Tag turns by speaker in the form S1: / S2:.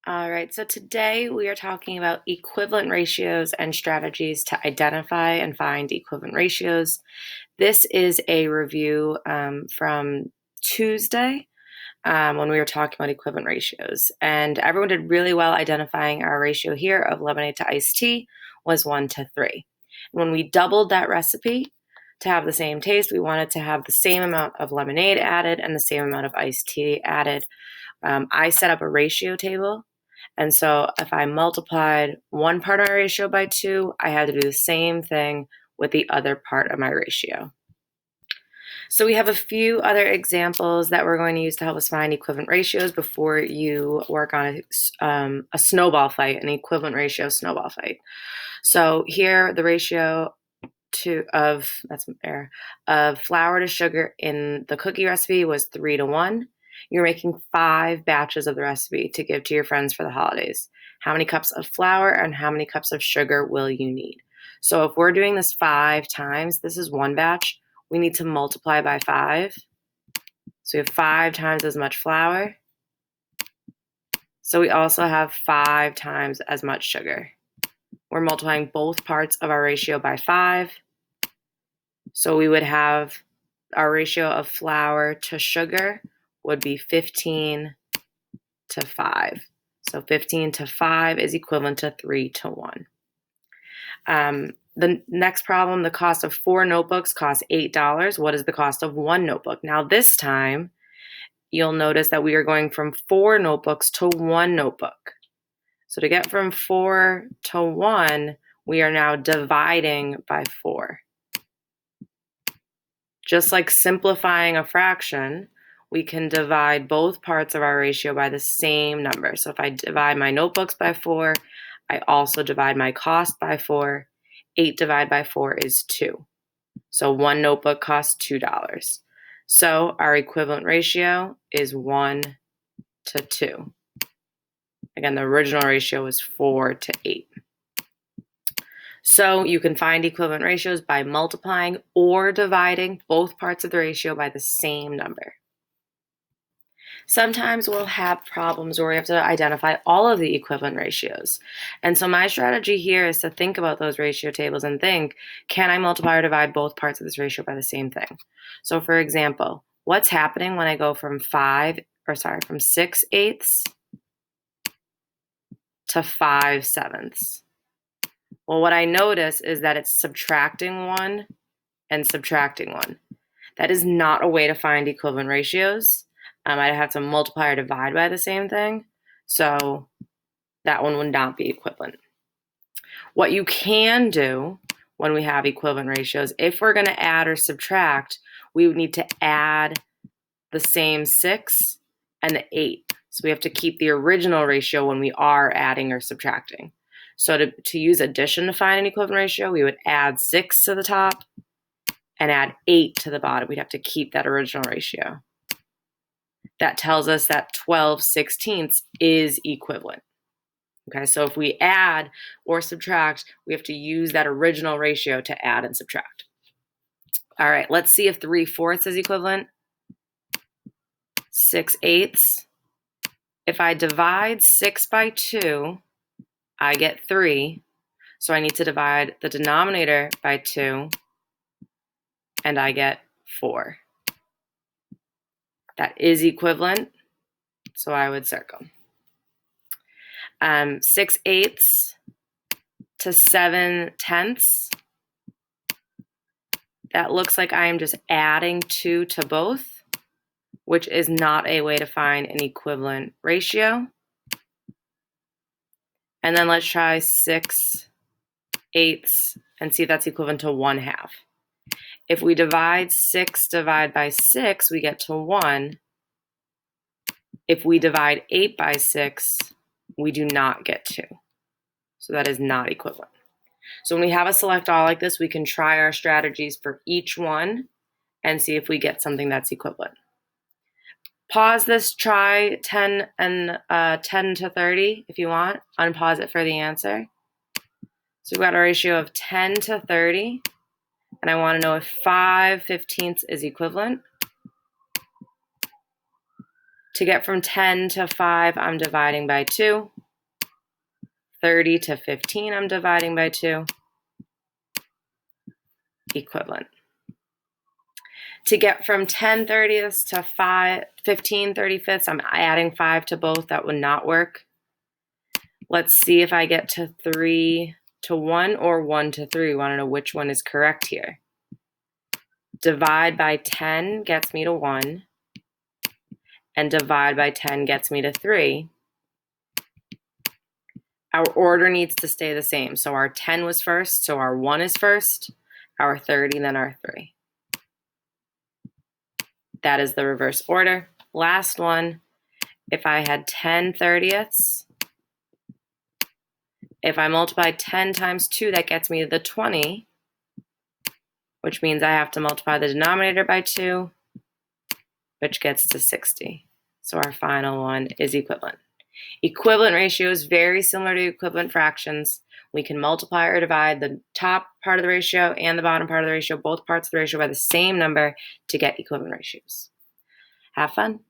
S1: All right, so today we are talking about equivalent ratios and strategies to identify and find equivalent ratios. This is a review from Tuesday when we were talking about equivalent ratios. And everyone did really well identifying our ratio here of lemonade to iced tea was 1:3. When we doubled that recipe to have the same taste, we wanted to have the same amount of lemonade added and the same amount of iced tea added. I set up a ratio table. And so if I multiplied one part of my ratio by 2, I had to do the same thing with the other part of my ratio. So we have a few other examples that we're going to use to help us find equivalent ratios before you work on a snowball fight, an equivalent ratio snowball fight. So here the ratio of flour to sugar in the cookie recipe was 3:1. You're making 5 batches of the recipe to give to your friends for the holidays. How many cups of flour and how many cups of sugar will you need? So if we're doing this 5 times, this is one batch, we need to multiply by 5. So we have 5 times as much flour. So we also have 5 times as much sugar. We're multiplying both parts of our ratio by 5. So we would have our ratio of flour to sugar would be 15 to 5. So 15 to 5 is equivalent to 3:1. The next problem, the cost of 4 notebooks costs $8. What is the cost of 1 notebook? Now this time, you'll notice that we are going from 4 notebooks to 1 notebook. So to get from 4 to 1, we are now dividing by 4. Just like simplifying a fraction, we can divide both parts of our ratio by the same number. So if I divide my notebooks by 4, I also divide my cost by 4. 8 divided by 4 is 2. So 1 notebook costs $2. So our equivalent ratio is 1 to 2. Again, the original ratio was 4 to 8. So you can find equivalent ratios by multiplying or dividing both parts of the ratio by the same number. Sometimes we'll have problems where we have to identify all of the equivalent ratios. And so my strategy here is to think about those ratio tables and think, can I multiply or divide both parts of this ratio by the same thing? So for example, what's happening when I go from 6/8 to 5/7? Well, what I notice is that it's subtracting 1 and subtracting 1. That is not a way to find equivalent ratios. I'd have to multiply or divide by the same thing. So that one would not be equivalent. What you can do when we have equivalent ratios, if we're going to add or subtract, we would need to add the same 6 and the 8. So we have to keep the original ratio when we are adding or subtracting. So to use addition to find an equivalent ratio, we would add 6 to the top and add 8 to the bottom. We'd have to keep that original ratio. That tells us that 12/16 is equivalent. Okay, so if we add or subtract, we have to use that original ratio to add and subtract. All right, let's see if 3/4 is equivalent. 6/8. If I divide 6 by 2, I get 3. So I need to divide the denominator by 2, and I get 4. That is equivalent, so I would circle. 6/8 to 7/10. That looks like I am just adding 2 to both, which is not a way to find an equivalent ratio. And then let's try 6/8 and see if that's equivalent to 1/2. If we divide 6 divided by 6, we get to 1. If we divide 8 by 6, we do not get 2. So that is not equivalent. So when we have a select all like this, we can try our strategies for each one and see if we get something that's equivalent. Pause this, try 10 to 30 if you want. Unpause it for the answer. So we've got a ratio of 10 to 30. And I want to know if 5/15 is equivalent. To get from 10 to 5, I'm dividing by 2. 30 to 15, I'm dividing by 2. Equivalent. To get from 10 30ths to 15 35ths, I'm adding 5 to both. That would not work. Let's see if I get to 3 to 1 or 1 to 3. We want to know which one is correct here. Divide by 10 gets me to 1, and divide by 10 gets me to 3. Our order needs to stay the same. So our 10 was first, so our 1 is first, our 30, then our 3. That is the reverse order. Last one, if I had 10 30ths, if I multiply 10 times 2, that gets me to the 20, which means I have to multiply the denominator by 2, which gets to 60. So our final one is equivalent. Equivalent ratio is very similar to equivalent fractions. We can multiply or divide the top part of the ratio and the bottom part of the ratio, both parts of the ratio, by the same number to get equivalent ratios. Have fun.